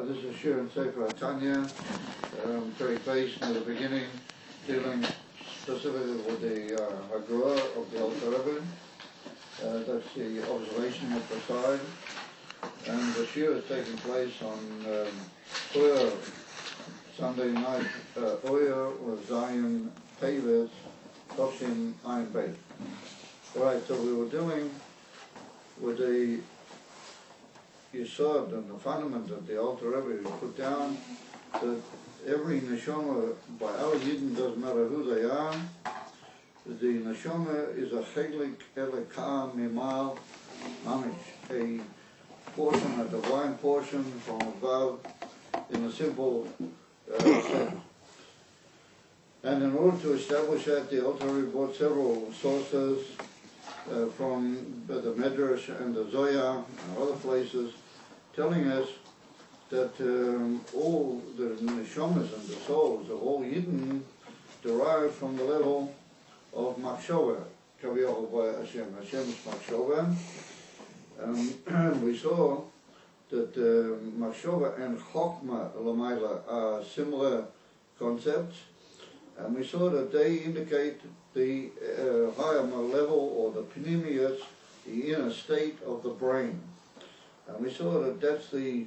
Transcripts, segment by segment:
This is Shir and Sefer Tanya, very based in the beginning, dealing specifically with the Hagaah of the Alter Rebbe. That's the observation at the side. And the Shir is taking place on Sunday night, with Zion Tavis, Toshin Ein Beit. Alright, so we were dealing with the Yesod and the fundament that the Alter Rebbe put down, that every neshama, by our Yidden, doesn't matter who they are, the neshama is a chelik eleka mimal mamish, a portion, a divine portion from above, in a simple sense. And in order to establish that, the Alter Rebbe brought several sources from the Medrash and the Zoya and other places, telling us that all the neshamas and the souls of all Yidden derive from the level of Machshava, Kaviyah by Hashem. Hashem's Machshava. We saw that Machshava and Chokmah Lamaila are similar concepts, and we saw that they indicate the higher level, or the pneumius, the inner state of the brain. And we saw that that's the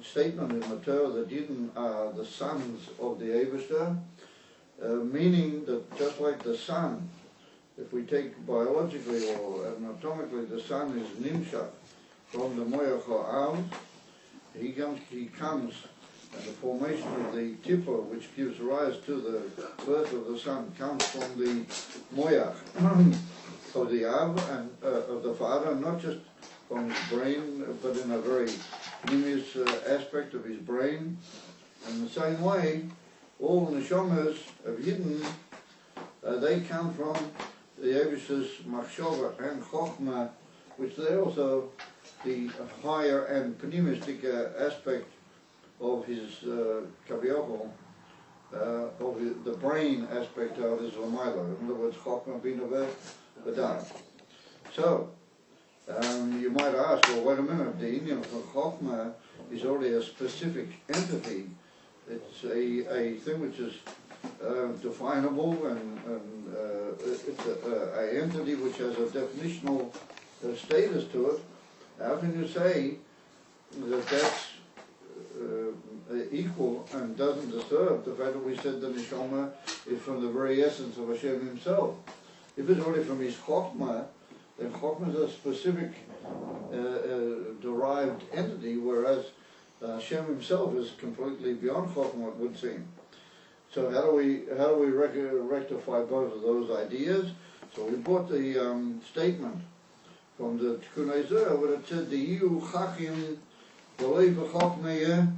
statement in the Torah that Yidden are the sons of the Eibishter, meaning that just like the sun, if we take biologically or anatomically, the sun is nimshach from the moyach ha'av, he comes, and the formation of the tipper, which gives rise to the birth of the sun, comes from the moyach of the av and of the father, not just from his brain, but in a very pneumius aspect of his brain. And the same way, all neshamas of Yidden, they come from the Eibishter's Machshava and Chokhmah, which they also the higher and pneumistic aspect of his Kaviyah, of the brain aspect of his Lamaila. In other words, Chokhmah Bina V'Dar. So, you might ask, well, wait a minute, the Inyan of Chokhmah is already a specific entity. It's a thing which is definable, and it's an entity which has a definitional status to it. How can you say that that's equal and doesn't disturb the fact that we said the neshama is from the very essence of Hashem himself? If it's already from his Chokhmah, then Chokhmah is a specific derived entity, whereas Hashem himself is completely beyond Chokhmah, it would seem. So how do we rectify both of those ideas? So we brought the statement from the Tikkun Ezra, where it said, the Iyu Chachim V'lei B'Chokhmah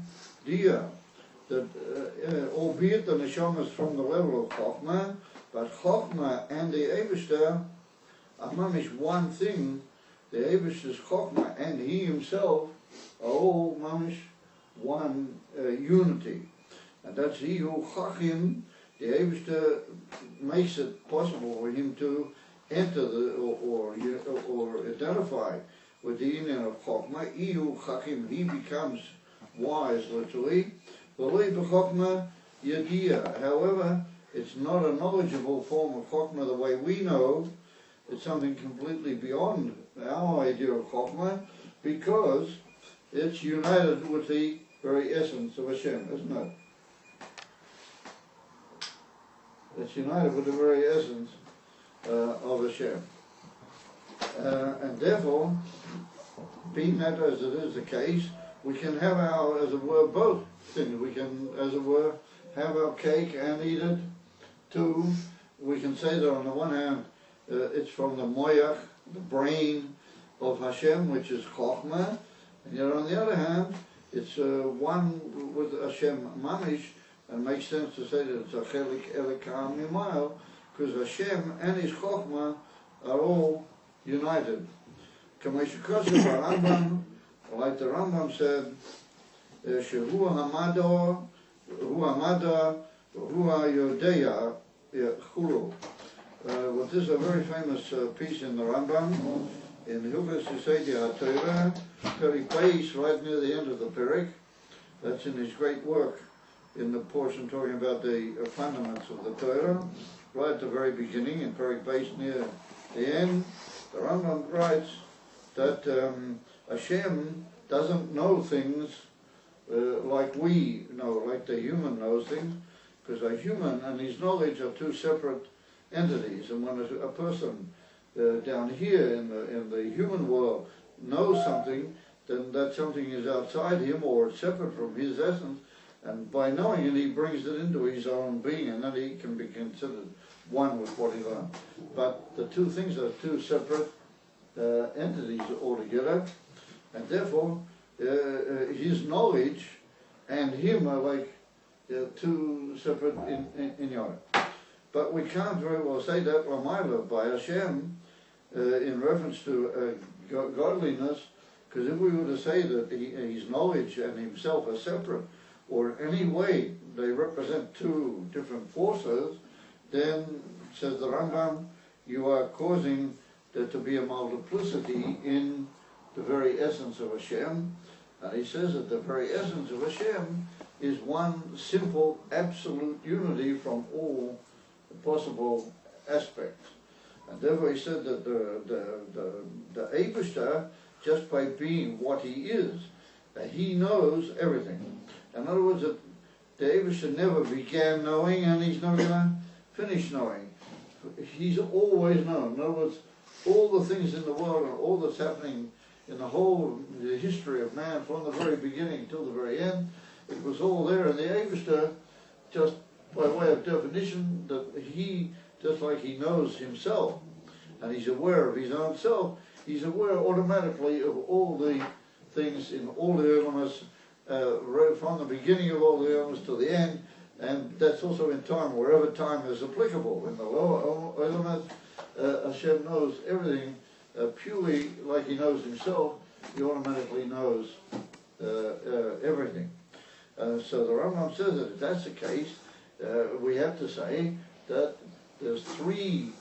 Dia, that albeit the neshama is from the level of Chokhmah, but Chokhmah and the Eibishter are mamish one thing. The Eibishter's Chokhmah and he himself are all mamish one unity. And that's Iyu Chachim. The Eibishter makes it possible for him to enter or identify with the union of Chokhmah. Iyu Chachim, he becomes wise, literally. V'lei b'Chokhmah Yadiyah. However, it's not a knowledgeable form of Chokhmah the way we know. It's something completely beyond our idea of Chokhmah, because it's united with the very essence of Hashem, isn't it? It's united with the very essence of Hashem. And therefore, being that as it is the case, we can have our, as it were, both things. We can, as it were, have our cake and eat it too. We can say that on the one hand, it's from the moyach, the brain of Hashem, which is Chokhmah, and yet on the other hand, it's one with Hashem mamish, and makes sense to say that it's a chelik eleka mimal, because Hashem and his Chokhmah are all united. Kameshikosu Rambam, like the Rambam said, Shehu Hamada, Hu Yodeya Chulu. Well, this is a very famous piece in the Rambam, in Hilchos Yesodei HaTorah, Perek Beis, right near the end of the Perek. That's in his great work, in the portion talking about the fundamentals of the Torah, right at the very beginning, in Perek Beis near the end. The Rambam writes that Hashem doesn't know things like we know, like the human knows things, because a human and his knowledge are two separate entities. And when a person down here in the human world knows something, then that something is outside him or separate from his essence, and by knowing it he brings it into his own being, and then he can be considered one with what he learned. But the two things are two separate entities altogether, and therefore his knowledge and him are like two separate in your. But we can't very well say that Lamayla by Hashem in reference to godliness, because if we were to say that his knowledge and himself are separate, or in any way they represent two different forces, then, says the Rambam, you are causing there to be a multiplicity in the very essence of Hashem. And he says that the very essence of Hashem is one simple, absolute unity from all possible aspects. And therefore he said that the Eibishter, just by being what he is, he knows everything. In other words, that the Eibishter never began knowing, and he's not going to finish knowing. He's always known. In other words, all the things in the world and all that's happening in the history of man from the very beginning till the very end, it was all there. And the Eibishter, just by way of definition, that he, just like he knows himself, and he's aware of his own self, he's aware automatically of all the things in all the elements, right from the beginning of all the elements to the end, and that's also in time, wherever time is applicable. In the lower elements, Hashem knows everything purely like he knows himself. He automatically knows everything. So the Rambam says that if that's the case, we have to say that there's three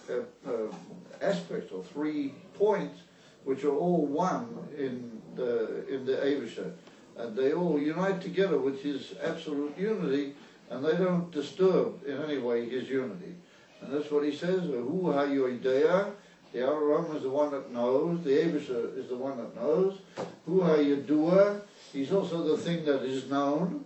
aspects or 3 points which are all one in the Eibishter, and they all unite together with his absolute unity, and they don't disturb in any way his unity. And that's what he says, Hu ha-yoidea, the Aram is the one that knows, the Eibishter is the one that knows, Hu ha-yedua, he's also the thing that is known.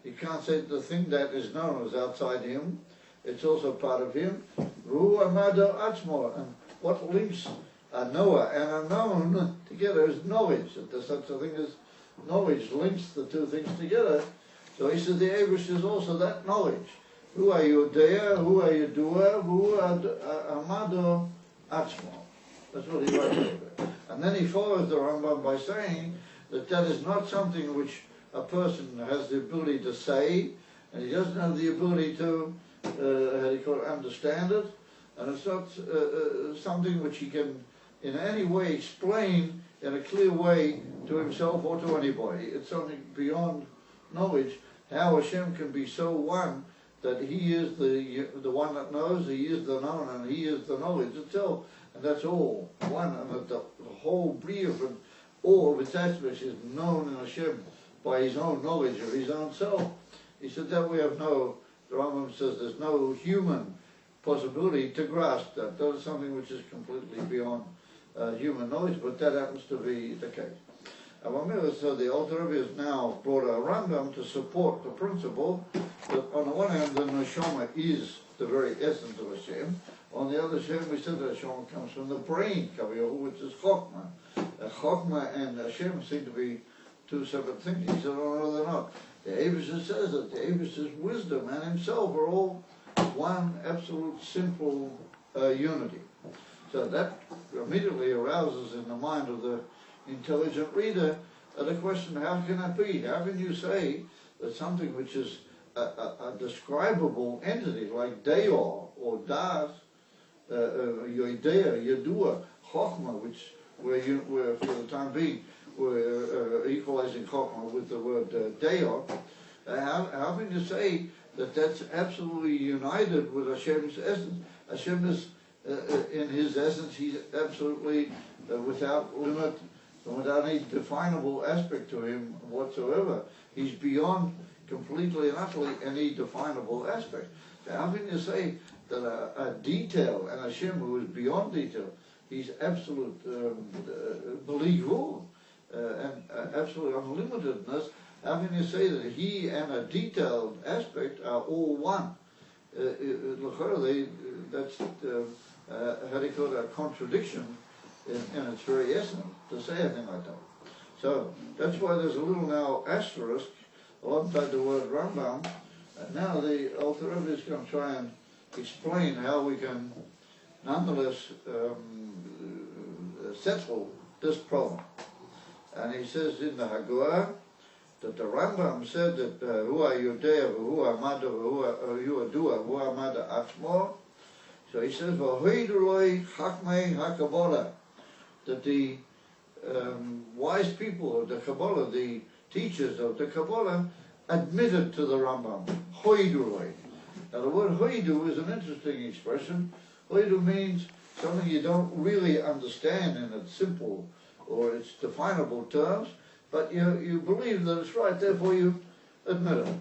You can't say the thing that is known is outside him, it's also part of him. Hu amado atzmo, and what links a knower and a known together is knowledge. That there's such a thing as knowledge links the two things together. So he says the Eibishter is also that knowledge. Hu ha-yodea, hu ha-yedua, hu amado atzmo. That's what he writes over. And then he follows the Rambam by saying that that is not something which a person has the ability to say, and he doesn't have the ability to understand it, and it's not something which he can in any way explain in a clear way to himself or to anybody. It's something beyond knowledge, how Hashem can be so one that he is the one that knows, he is the known, and he is the knowledge itself, and that's all one, and that the whole brief and all of its aspects is known in Hashem by his own knowledge of his own self. He said that we have no, the Rambam says there's no human possibility to grasp that. That is something which is completely beyond human knowledge, but that happens to be the case. So the Alter Rebbe has now brought a Rambam to support the principle that on the one hand the Neshama is the very essence of Hashem. On the other hand, we said that Hashem comes from the brain, which is Chokhmah. Chokhmah and Hashem seem to be two separate things. He said, oh no, they're not. The Eibishter says that the Eibishter's wisdom and himself are all one absolute simple unity. So that immediately arouses in the mind of the intelligent reader the question, how can that be? How can you say that something which is a describable entity like Deor or Das, Yoidea, Yedua, Chokhmah, which we're for the time being, we're equalizing Chokhmah with the word Deor, how can you say that that's absolutely united with Hashem's essence? Hashem is, in his essence, he's absolutely without limit, and without any definable aspect to him whatsoever. He's beyond completely and utterly any definable aspect. So how can you say that a detail, and Hashem who is beyond detail, he's absolute beligvul, and absolute unlimitedness, how can you say that he and a detailed aspect are all one? That's, how do you call it, a contradiction in its very essence, to say a thing like that. So that's why there's a little now asterisk alongside the word Rambam, and now the Alter Rebbe is going to try and explain how we can nonetheless settle this problem. And he says in the Hagaah that the Rambam said that Hua Yodea, Hua Mada, Hua Dua, Hua Mada Atzmo. So he says, V'hoiduloi Chakmei HaKabbalah, that the wise people of the Kabbalah, the teachers of the Kabbalah, admitted to the Rambam. Hoiduloi. Now the word hoidu is an interesting expression. Hoidu means something you don't really understand in its simple or its definable terms, but you believe that it's right, therefore you admit it.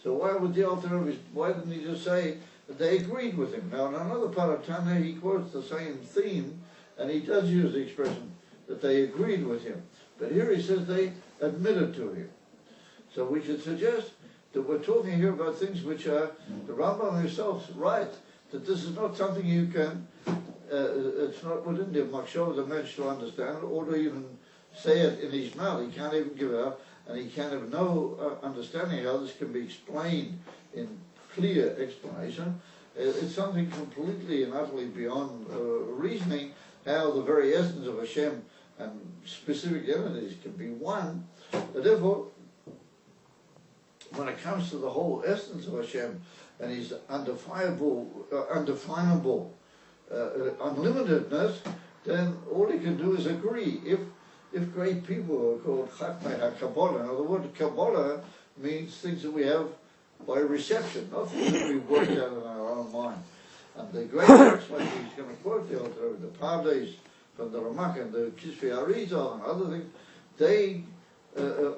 So why would the Alter Rebbe, why didn't he just say that they agreed with him? Now in another part of Tanya he quotes the same theme, and he does use the expression that they agreed with him. But here he says they admitted to him. So we should suggest that we're talking here about things which are, the Rambam himself writes, that this is not something you can, it's not within the Machshava, the Mensch, to understand, or to even say it in his mouth. He can't even give it up, and he can't have no understanding how this can be explained in clear explanation. It's something completely and utterly beyond reasoning, how the very essence of Hashem and specific entities can be one. But therefore, when it comes to the whole essence of Hashem and his undefinable, unlimitedness, then all he can do is agree. If great people are called Chakmei HaKabbalah, now the word Kabbalah means things that we have by reception, not things that we've worked out in our own mind. And the great works, like he's going to quote the Alter, the Pardes from the Ramak and the Kisvei Arizal and other things, they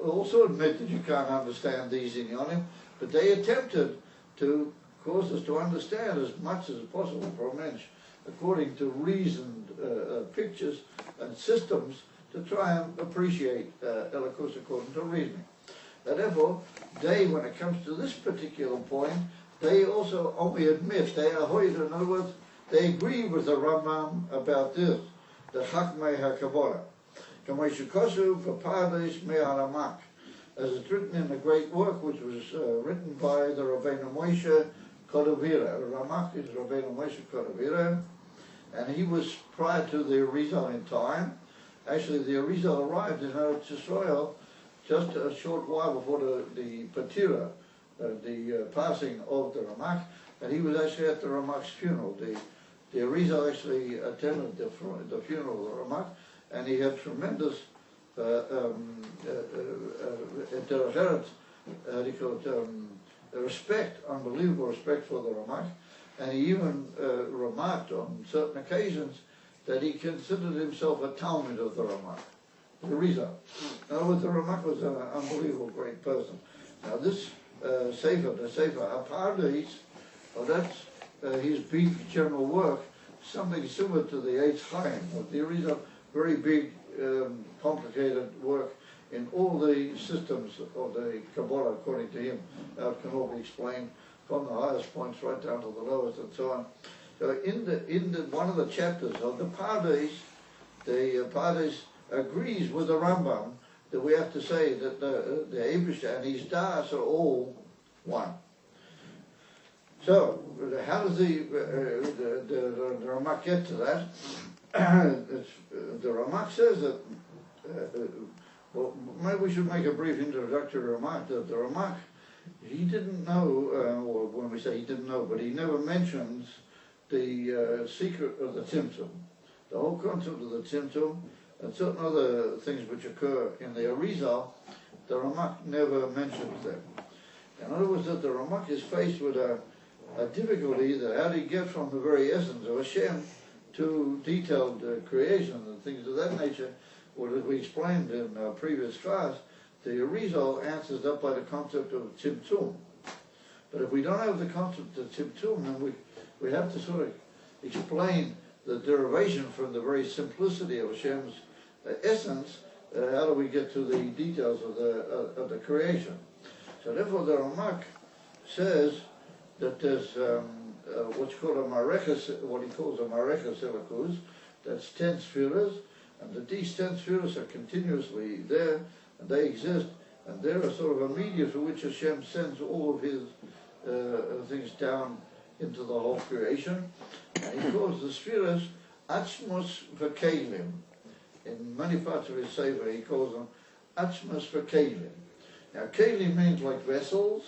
also admit that you can't understand these inyanim, but they attempted to cause us to understand as much as possible for a mensch, according to reasoned pictures and systems, to try and appreciate Elokus according to reasoning. Therefore, they, when it comes to this particular point, they also only admit, they are hoid, in other words, they agree with the Rambam about this, the Chakmei HaKabbalah. As it's written in a great work which was written by the Rabbeinu Moshe Kodavira. Ramak is Rabbeinu Moshe Kodavira, and he was prior to the Arizal in time. Actually, the Arizal arrived in Eretz Yisrael just a short while before the Patira, the passing of the Ramak, and he was actually at the Ramak's funeral. The Arizal actually attended the funeral of the Ramak, and he had tremendous respect, unbelievable respect for the Ramak, and he even remarked on certain occasions that he considered himself a Talmud of the Ramak, the Arizal. In other words, the Ramak was an unbelievable great person. Now this Sefer, the Sefer HaPardes, well, that's his big general work, something similar to the Eitz Chaim, of the Arizal, very big, complicated work in all the systems of the Kabbalah, according to him. Now it can all be explained from the highest points right down to the lowest and so on. So in the one of the chapters of the Pardes agrees with the Rambam that we have to say that the Eibusha and his Das are all one. So how does the Ramak get to that? The Ramak says that, well, maybe we should make a brief introductory remark that the Ramak, he didn't know, or when we say he didn't know, but he never mentions the secret of the Tzimtzum. The whole concept of the Tzimtzum and certain other things which occur in the Arizal, the Ramak never mentions them. In other words, that the Ramak is faced with a difficulty that how do you get from the very essence of Hashem too detailed creation and things of that nature, what we explained in our previous class, the Arizal answers that by the concept of Tzimtzum. But if we don't have the concept of Tzimtzum, then we have to sort of explain the derivation from the very simplicity of Hashem's essence. How do we get to the details of the creation? So therefore the Ramak says that there's what's called a Mareches, what he calls a Mareches Elokus, that's 10 spheres, and that these 10 spheres are continuously there, and they exist, and they're a sort of a media through which Hashem sends all of his things down into the whole creation. And he calls the spheres Atzmos V'Kelim. In many parts of his Sefer he calls them Atzmos V'Kelim. Now Kelim means like vessels,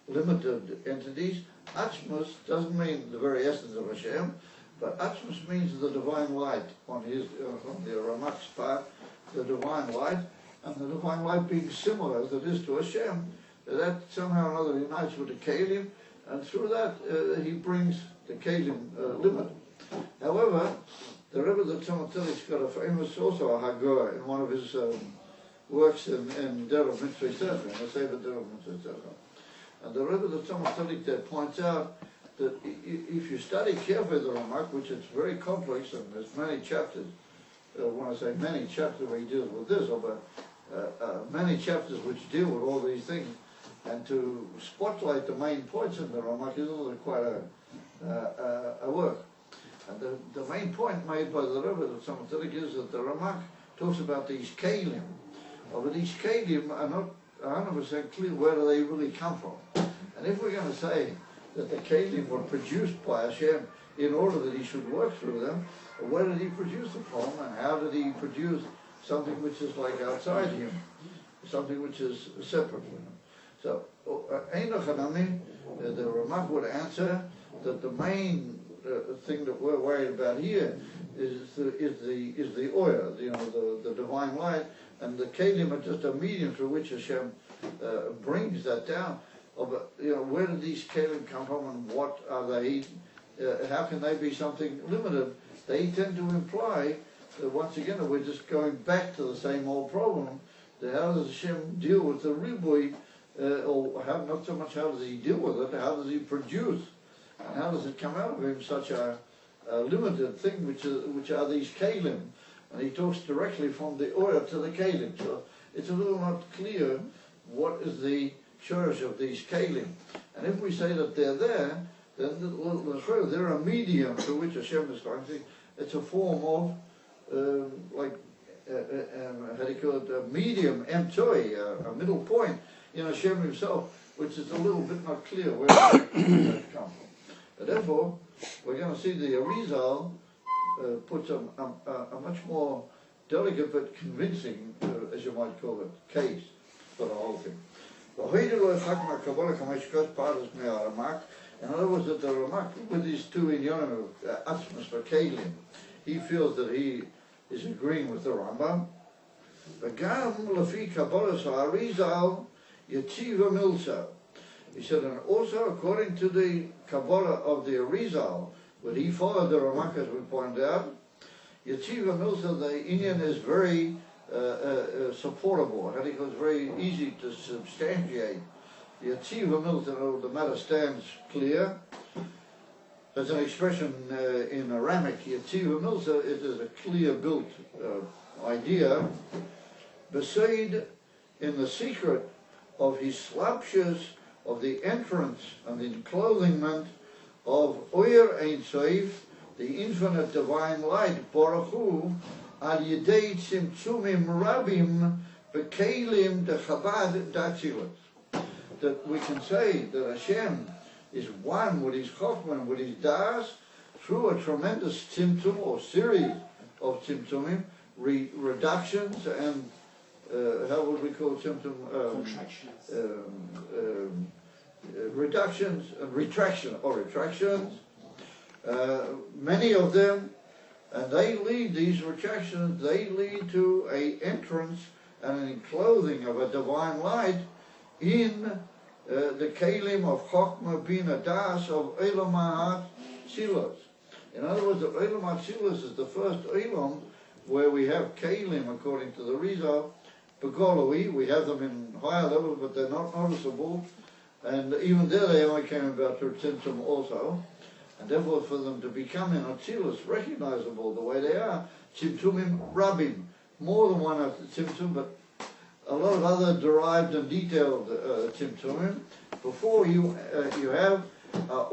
limited entities. Atzmos doesn't mean the very essence of Hashem, but Atzmos means the divine light on his, from the Ramak's part, the divine light, and the divine light being similar as it is to Hashem, that somehow or other unites with the Kelim, and through that he brings the Kelim limit. However, the Rebbe the Tanya Ch got a famous also a Hagaah in one of his works in Derech Mitzvah Sefer, in the Sefer Derech Mitzvah Sefer. And the Rebbe the Tanya Ch there points out that if you study carefully the Ramak, which is very complex and there's many chapters, when I say many chapters where he deals with this, but many chapters which deal with all these things, and to spotlight the main points in the Ramak is also quite a work. And the main point made by the Rebbe of Tanya Ch is that the Ramak talks about these Kelim, but these Kelim are not 100% clear where do they really come from. And if we're going to say that the Kelim were produced by Hashem in order that he should work through them, where did he produce them from, and how did he produce something which is like outside him, something which is separate from him? So, the Ramak would answer that the main thing that we're worried about here is the oil, the divine light, and the Kelim are just a medium through which Hashem brings that down. But where did these Kelim come from, and what are they? How can they be something limited? They tend to imply that once again that we're just going back to the same old problem. That how does Hashem deal with the ribui, or how, not so much how does he deal with it? How does he produce, and how does it come out of him such a limited thing, which are these Kelim? And he talks directly from the oil to the Kelim. So it's a little not clear what is the church of these Kelim. And if we say that they're there, then they're a medium through which Hashem is going to. It's a form of, how do you call it, a medium, emtoi, a middle point in Hashem himself, which is a little bit not clear where that come from. And therefore, we're going to see the Arizal puts a much more delicate but convincing, as you might call it, case for the whole thing. In other words, that the Ramak, with these two inyanim of Atzmos V'Kelim, he feels that he is agreeing with the Rambam. V'gam lefi Kabbalas ha'Arizal Yetziva Milsa. He said, and also according to the Kabbalah of the Arizal, when he followed the Ramak, as we pointed out, Yetziva Milsa, the inyan is very supportable, and it was very easy to substantiate. Yetziva Milsa, the matter stands clear. There's an expression in Aramic, Yetziva Milsa, it is a clear built idea. Beside in the secret of his slapshas, of the entrance and the enclothingment of Oyer Ein Sof, the infinite divine light, Baruch Hu, al yedei tzimtzumim rabim v'kelim dechabad datzilut. That we can say that Hashem is one with his Chokhmah, with his Das, through a tremendous tzimtzum, or series of tzimtzumim, reductions and, how would we call tzimtzum? Reductions and retractions, many of them, and these retractions, they lead to an entrance and an enclothing of a divine light in the Kelim of Chokhmah Bina Das of Elam Ha'at Tzilos. In other words, the Olam Atzilus is the first Olam where we have Kalim according to the Rizal. Begoloi, we have them in higher levels, but they're not noticeable. And even there they only came about through Tzimtzum also. And therefore for them to become in Atzilus recognizable the way they are, Tzimtzumim Rabim, more than one Tzimtzum, but a lot of other derived and detailed Tzimtzumim. Before you have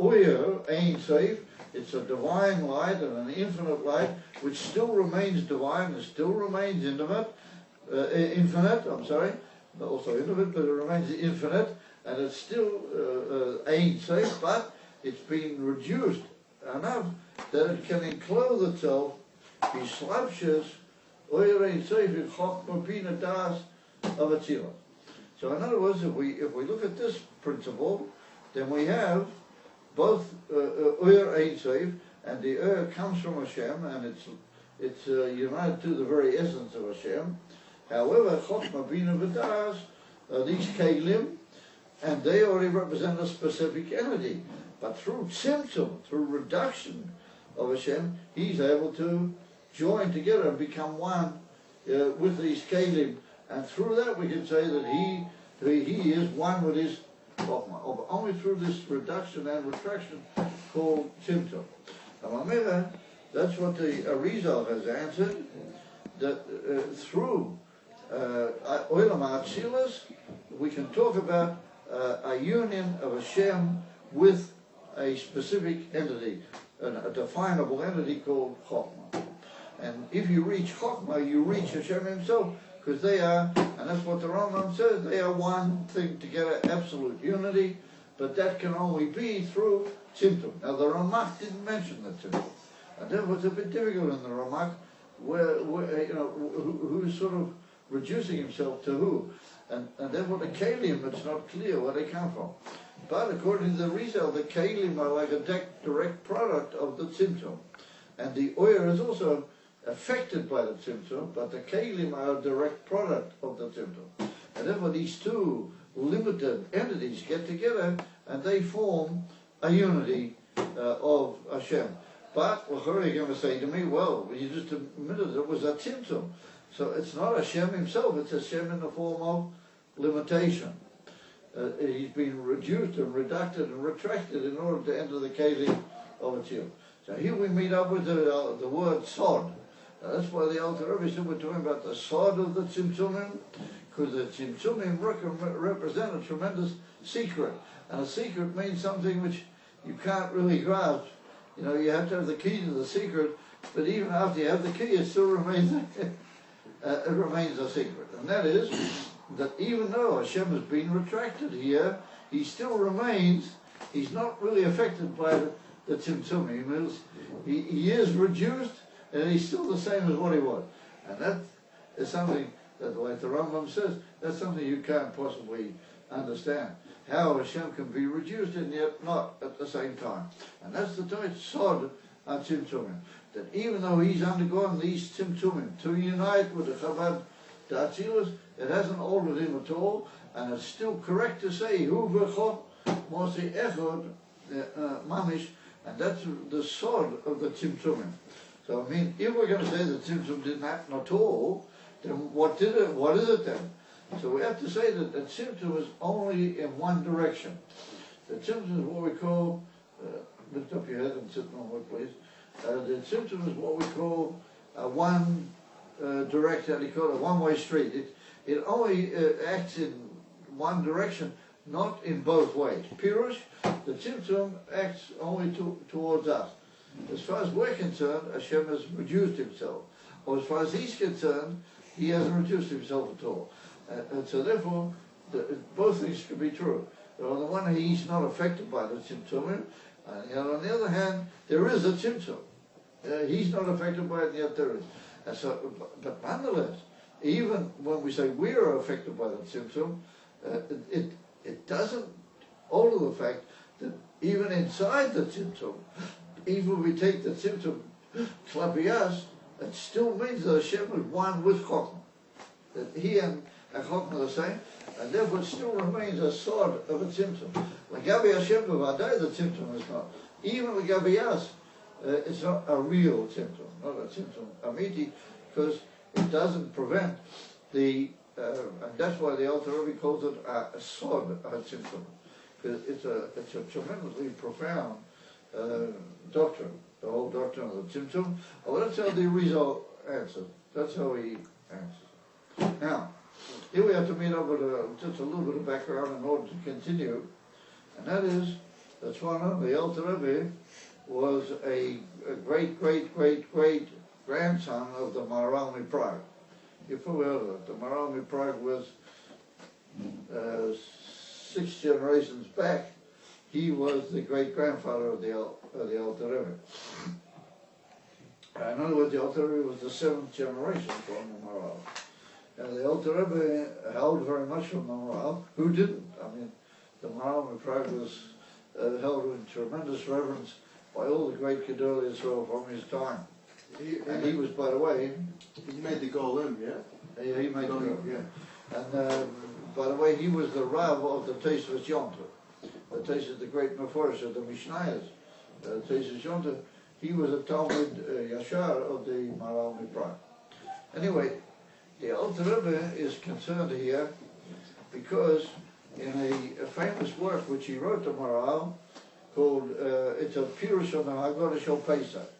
Oyer, Ein Sof, it's a divine light and an infinite light, which still remains divine and still remains infinite, also infinite, but it remains infinite, and it's still Ein Sof, but it's been reduced enough that it can enclose itself, be slapshes, Oyer Ein Sof, in Chochmah Bina Das of Atzilus. So in other words, if we look at this principle, then we have both Ur Ein Sof, and the Ur comes from Hashem, and it's united to the very essence of Hashem. However, Chochmah Bina V'das are these Kelim, and they already represent a specific entity. But through Tzimtzum, through reduction of Hashem, He's able to join together and become one with these Kelim. And through that we can say that He is one with His Chochmah, only through this reduction and retraction called Tzimtzum. Now, that's what the Arizal has answered, that through Olam Atzilus we can talk about a union of Hashem with a specific entity, a definable entity called Chochmah. And if you reach Chochmah, you reach Hashem Himself, because they are, and that's what the Rambam says, they are one thing together, absolute unity, but that can only be through Tzimtzum. Now the Ramak didn't mention the Tzimtzum, and therefore it's a bit difficult in the Ramak, where who's sort of reducing himself to who, and therefore the Kalim, it's not clear where they come from. But according to the Rizal, the Kalim are like a direct product of the Tzimtzum, and the Oyer is also affected by the Tzimtzum, but the Kalim are a direct product of the Tzimtzum. And therefore these two limited entities get together and they form a unity of Hashem. But you're going to say to me, well, you just admitted it was a Tzimtzum. So it's not Hashem Himself, it's Hashem in the form of limitation. He's been reduced and reducted and retracted in order to enter the Kalim of Atzilus. So here we meet up with the word Sod. That's why the Alter Rebbe said we're talking about the Sod of the Tzimtzumim, because the Tzimtzumim represent a tremendous secret. And a secret means something which you can't really grasp. You know, you have to have the key to the secret, but even after you have the key, it still remains it remains a secret. And that is that even though Hashem has been retracted here, He still remains, He's not really affected by the Tzimtzumim. He is reduced, and He's still the same as what He was. And that is something that, like the Rambam says, that's something you can't possibly understand. How Hashem can be reduced and yet not at the same time. And that's the tight Sod on Tzimtzumim. That even though He's undergone these Tzimtzumim to unite with the Chabad Atzilus, it hasn't altered Him at all, and it's still correct to say, Hu v'chot mosi echod mamish, and that's the Sod of the Tzimtzumim. So I mean, if we're going to say that Tzimtzum didn't happen at all, then what is it then? So we have to say that the Tzimtzum is only in one direction. The Tzimtzum is what we call, lift up your head and sit normal, please. The Tzimtzum is what we call one direct, how do you call it, a one-way street. It only acts in one direction, not in both ways. Pirush, the Tzimtzum acts only towards us. As far as we're concerned, Hashem has reduced Himself. Or as far as He's concerned, He hasn't reduced Himself at all. And so therefore, both things could be true. But on the one hand, He's not affected by the Tzimtzumim, and on the other hand, there is a Tzimtzum. He's not affected by it, and yet there is. And so, but nonetheless, even when we say we are affected by the Tzimtzum, it doesn't alter the fact that even inside the Tzimtzum, even if we take the Tzimtzum klapi us, it still means that Hashem is one with Chochmah. That He and Chochmah are the same, and therefore it still remains a Sod of a Tzimtzum. L'gabi Hashem b'vadai, the Tzimtzum is not. Even l'gabi us, it's not a real tzimtzum, not a tzimtzum amiti, because it doesn't prevent the, and that's why the Alter Rebbe calls it a sod tzimtzum, because it's a tremendously profound doctrine, the whole doctrine of the tzimtzum. Well, that's how the Arizal answered. That's how he answered. Now, here we have to meet up with just a little bit of background in order to continue, and that is that Tzvana, the Alter Rebbe, was a great grandson of the Maharal Miprag. You've probably heard of it. The Maharal Miprag was 6 generations back. He was the great-grandfather of the Alter Rebbe. In other words, the Alter Rebbe was the 7th generation from the Maharal. And the Alter Rebbe held very much from the Maharal. Who didn't? I mean, the Maharal Miprag was held in tremendous reverence by all the great Gedolei Israel from his time. And he was, by the way... He made the Golem, yeah? Yeah, he made the Golem, yeah. And by the way, he was the Rav of the Tosfos Yonta. The Tosfos, the great Mephorish of the Mishnayos. Tosfos Yonta, he was a Talmud Yashar of the Maharal Miprag. Anyway, the Alter Rebbe is concerned here because in a famous work which he wrote to Maharal, called, it's a Pirush on the Hagaah Shel Pesach.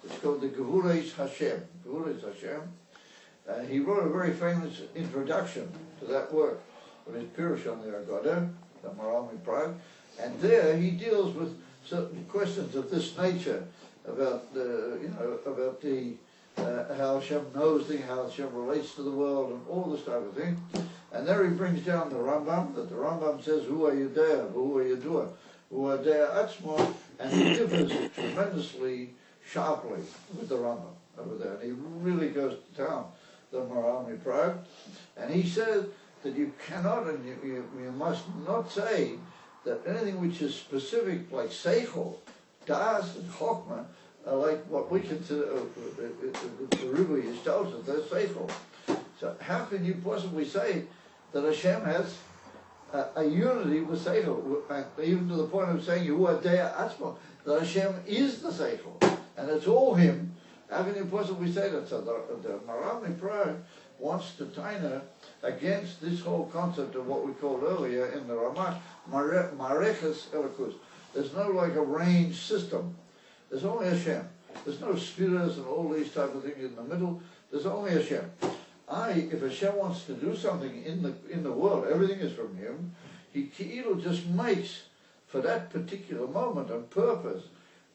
It's called the Gevules Hashem. Gevules Hashem. He wrote a very famous introduction to that work of his Pirush on the Hagaah, the Maharal Miprag, and there he deals with certain questions of this nature about about the how Hashem knows things, how Hashem relates to the world, and all this type of thing. And there he brings down the Rambam, that the Rambam says, "Who are you there? Who are you doing? Who are there Atzmo?" And he differs tremendously sharply with the Rambam over there. And he really goes to town, the Maharal Miprag. And he says that you cannot and you must not say that anything which is specific, like Seichel, Das, and Chokmah, are like what we consider the Rebbe tells us, they're Seichel. So how can you possibly say that Hashem has a unity with Seichel, even to the point of saying, "Who are there Atzmo," that Hashem is the Seichel, and it's all Him? How can you possibly say that? So the Maharal Miprag wants to taina against this whole concept of what we called earlier in the Ramah, Mareches Elikus. There's no like arranged system. There's only Hashem. There's no spheres and all these type of things in the middle. There's only Hashem. If Hashem wants to do something in the world, everything is from Him. He just makes for that particular moment and purpose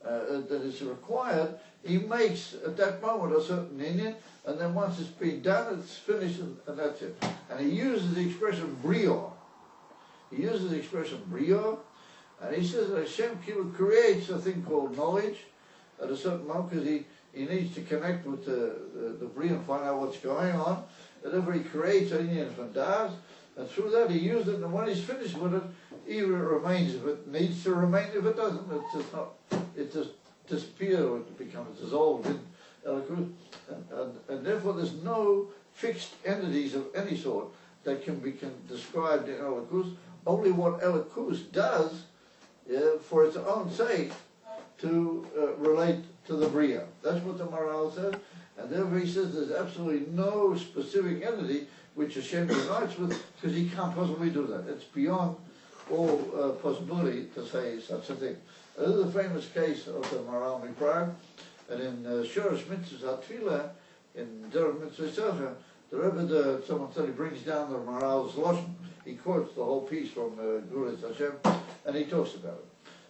that is required. He makes at that moment a certain inyan, and then once it's been done, it's finished, and that's it. And he uses the expression brio. He uses the expression brio, and he says that Hashem creates a thing called knowledge at a certain moment, because he needs to connect with the brio and find out what's going on. And therefore he creates an inyan from das, and through that he uses it, and when he's finished with it, either it remains if it needs to remain, if it doesn't, it's just not, it just disappears or it becomes dissolved in Elikus. And therefore there's no fixed entities of any sort that can be described in Elikus. Only what Elikus does for its own sake to relate to the Bria. That's what the Maharal says. And therefore he says there's absolutely no specific entity which Hashem unites with, because he can't possibly do that. It's beyond all possibility to say such a thing. This is a famous case of the Maharal Miprag, and in Shurish Mitzvah Tefillah, in Derech Mitzvah Sefer, the Rebbe, someone said he brings down the Maharal's Lashon. He quotes the whole piece from Gevules Hashem, and he talks about it.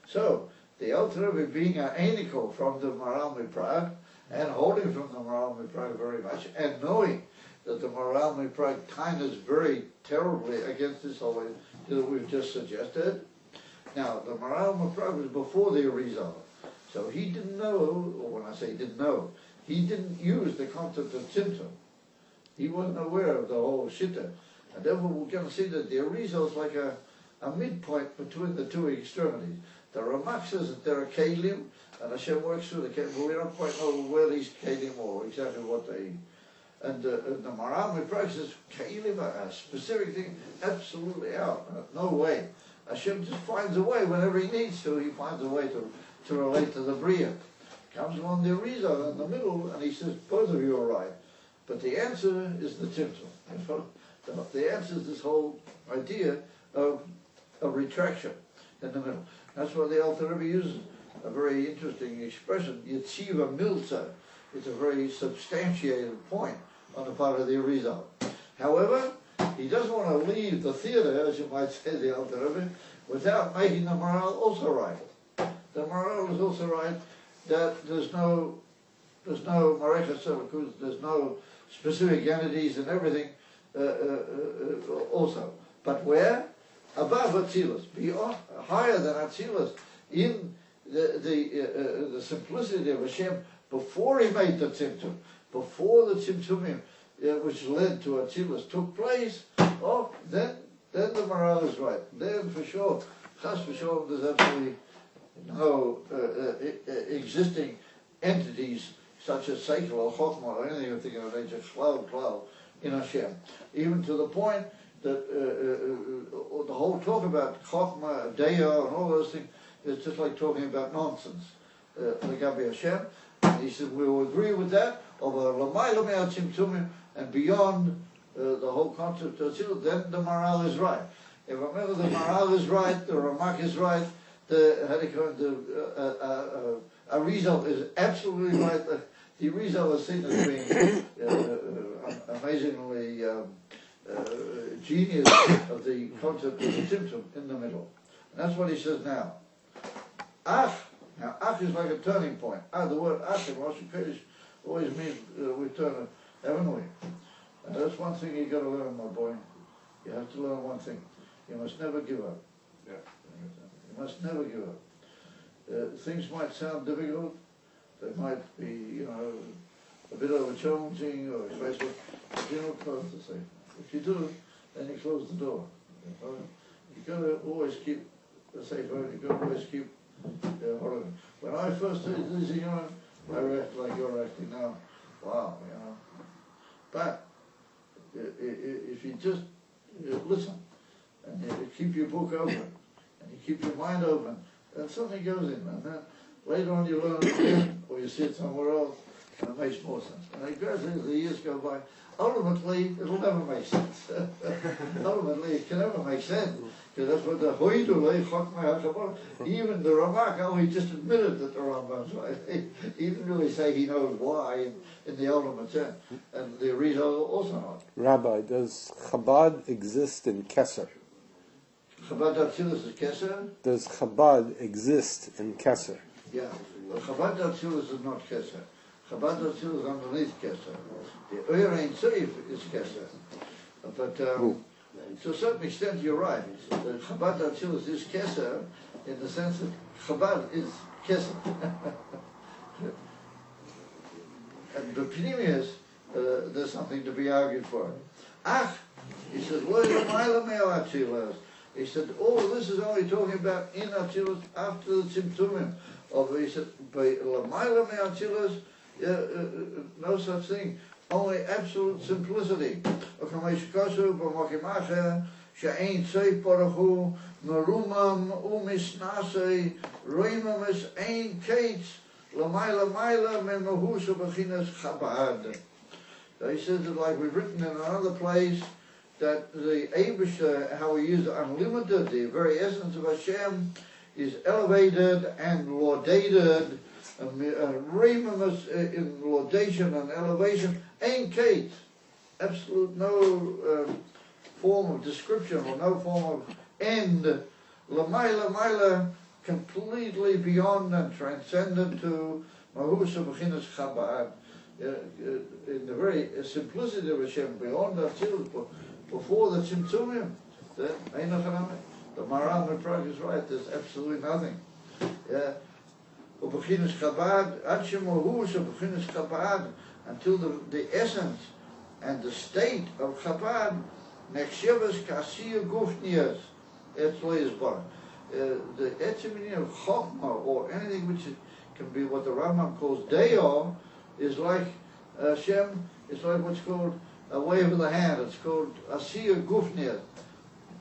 So, the Alter Rebbe being an Einiko from the Maharal Miprag, and holding from the Maharal Miprag very much, and knowing that the Maharal Miprag tainas very terribly against this whole way that we've just suggested. Now, the Maharal Miprag was before the Arizal, so he didn't know, or when I say didn't know, he didn't use the concept of Tzimtzum. He wasn't aware of the whole Shitta. And therefore we're going to see that the Arizal is like a midpoint between the two extremities. The Ramak says that there are Kelim, and Hashem works through the Kelim, but we don't quite know where these Kelim or exactly what they... And the Maharal Miprag says, Kelim, a specific thing, absolutely out. No way. Hashem just finds a way whenever he needs to. He finds a way to relate to the Bria. comes along the Arizal in the middle, and he says, both of you are right. But the answer is the Tzimtzum. The answer is this whole idea of a retraction in the middle. That's why the Alter Rebbe uses a very interesting expression, Yetziva Milza. It's a very substantiated point on the part of the Arizal. However, he doesn't want to leave the theater, as you might say, the Alter Rebbe, without making the morale also right. The morale is also right that there's no Mareka Selikus, there's no specific entities and everything also. But where? Above Atzilus, beyond, higher than Atzilus, in the simplicity of Hashem, before he made the Tzimtzum, before the Tzimtzumim, which led to Atzilus, took place, then the morale is right. Then for sure, Chas v'sholom, there's absolutely no existing entities such as Seichel or Chokhmah or anything of the nature, Klal, in Hashem. Even to the point that the whole talk about Chokhmah, Deya, and all those things is just like talking about nonsense. Legabe Hashem, and he said, we will agree with that, and beyond the whole concept of Tzilus, then the morale is right. If remember the morale is right, the Ramak is right, the Arizal is absolutely right. The Arizal is seen as being amazingly genius of the concept of the Tzimtzum in the middle. And that's what he says now. Ach, now Ach is like a turning point. The word Ach in Rosh Kodesh always means we turn heavenly. And that's one thing you got to learn, my boy. You have to learn one thing. You must never give up. Yeah. You must never give up. Things might sound difficult. They might be, a bit over-challenging or expensive. But you don't close the safe. If you do, then you close the door. You've got to always keep the safe open. You've got to always keep holding. When I first started losing on, I reacted like you're acting now. Wow, But if you just listen, and you keep your book open, and you keep your mind open, then something goes in, and then later on you learn it again, or you see it somewhere else, and it makes more sense. And gradually, as the years go by, ultimately, it'll never make sense. Ultimately, it can never make sense, because that's what the Hoidulei Chokmah HaKabbalah, even the Ramak only just admitted that the Rambam's right. He didn't really say he knows why in the ultimate sense, and the Arizal also not. Rabbi, does Chabad exist in Kesser? Chabad Atzilus is Kesser? Does Chabad exist in Kesser? Yeah, but Chabad Atzilus is not Kesser. Chabad Atzilus is underneath Kesser. The Oyer Ein Sof is Kesser. But to a certain extent you're right. The Chabad Atzilus is Kesser in the sense that Chabad is Kesser. And the Pnimius, there's something to be argued for. Ach, he said, he said, this is only talking about in Atzilus after the Tzimtzumim. He said, no such thing, only absolute simplicity. She'ain tzei parachu, merumam umisnasei, roimamis ein kates, lamayla mayla memahusha b'chinas chabad. He says it like we've written in another place, that the Eibusha, how we use unlimited, the very essence of Hashem, is elevated and laudated, and remamus in laudation and elevation, ain't Kate. Absolute no form of description or no form of end. Lamayla, completely beyond and transcendent to Mahusa B'chinas Chabad. In the very simplicity of Hashem, beyond Atzilus, before the Tzimtzumim, the Maram and Prague is right, there's absolutely nothing. B'chinas Chabad, Adshem Mahusa B'chinas Chabad, until the essence and the state of Chabad, Nechshevas Kasiya Gufnias, Etzlo Yisbar. The etzim of Chokhmah, or anything which can be what the Rambam calls Deyo, is like Hashem, it's like what's called a wave of the hand. It's called Asiya Gufnias.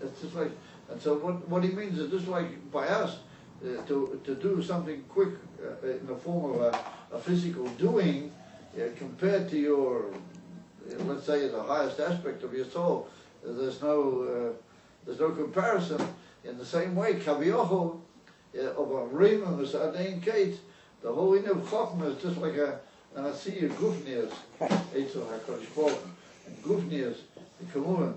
It's just like, and so what he means is just like by us, to do something quick in the form of a physical doing compared to your, let's say, the highest aspect of your soul. There's no comparison. In the same way, Kavioho of a Rima was Adain Kate, the whole in of Chochmah is just like and I see your Gufnias, Eitzel HaKadosh Baruch Hu, Gufnias, the Kamuran,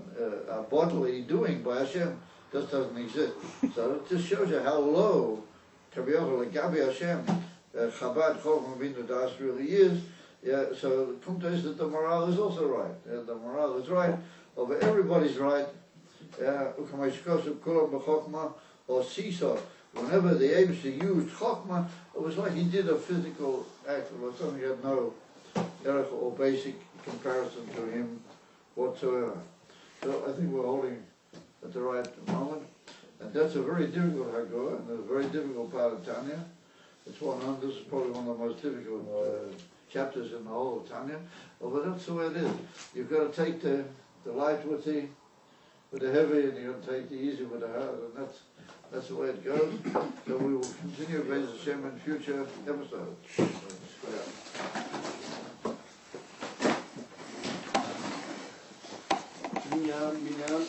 bodily doing by Hashem just doesn't exist. So it just shows you how low Kavioho, Gabi Hashem, Chabad Chochmah Binu Das really is. Yeah, so the Kumta is that the morale is also right. The morale is right, over everybody's right. Or seesaw. Whenever the Abishah used Chokhmah, it was like he did a physical act, or something that had no erech or basic comparison to him whatsoever. So I think we're holding at the right moment. And that's a very difficult Hagaah, and a very difficult part of Tanya. It's this is probably one of the most difficult chapters in the whole of Tanya. But that's the way it is. You've got to take the light with the heavy, and you've got to take the easy with the hard, and that's the way it goes. So we will continue Be'ez Hashem in future episodes. Minyan.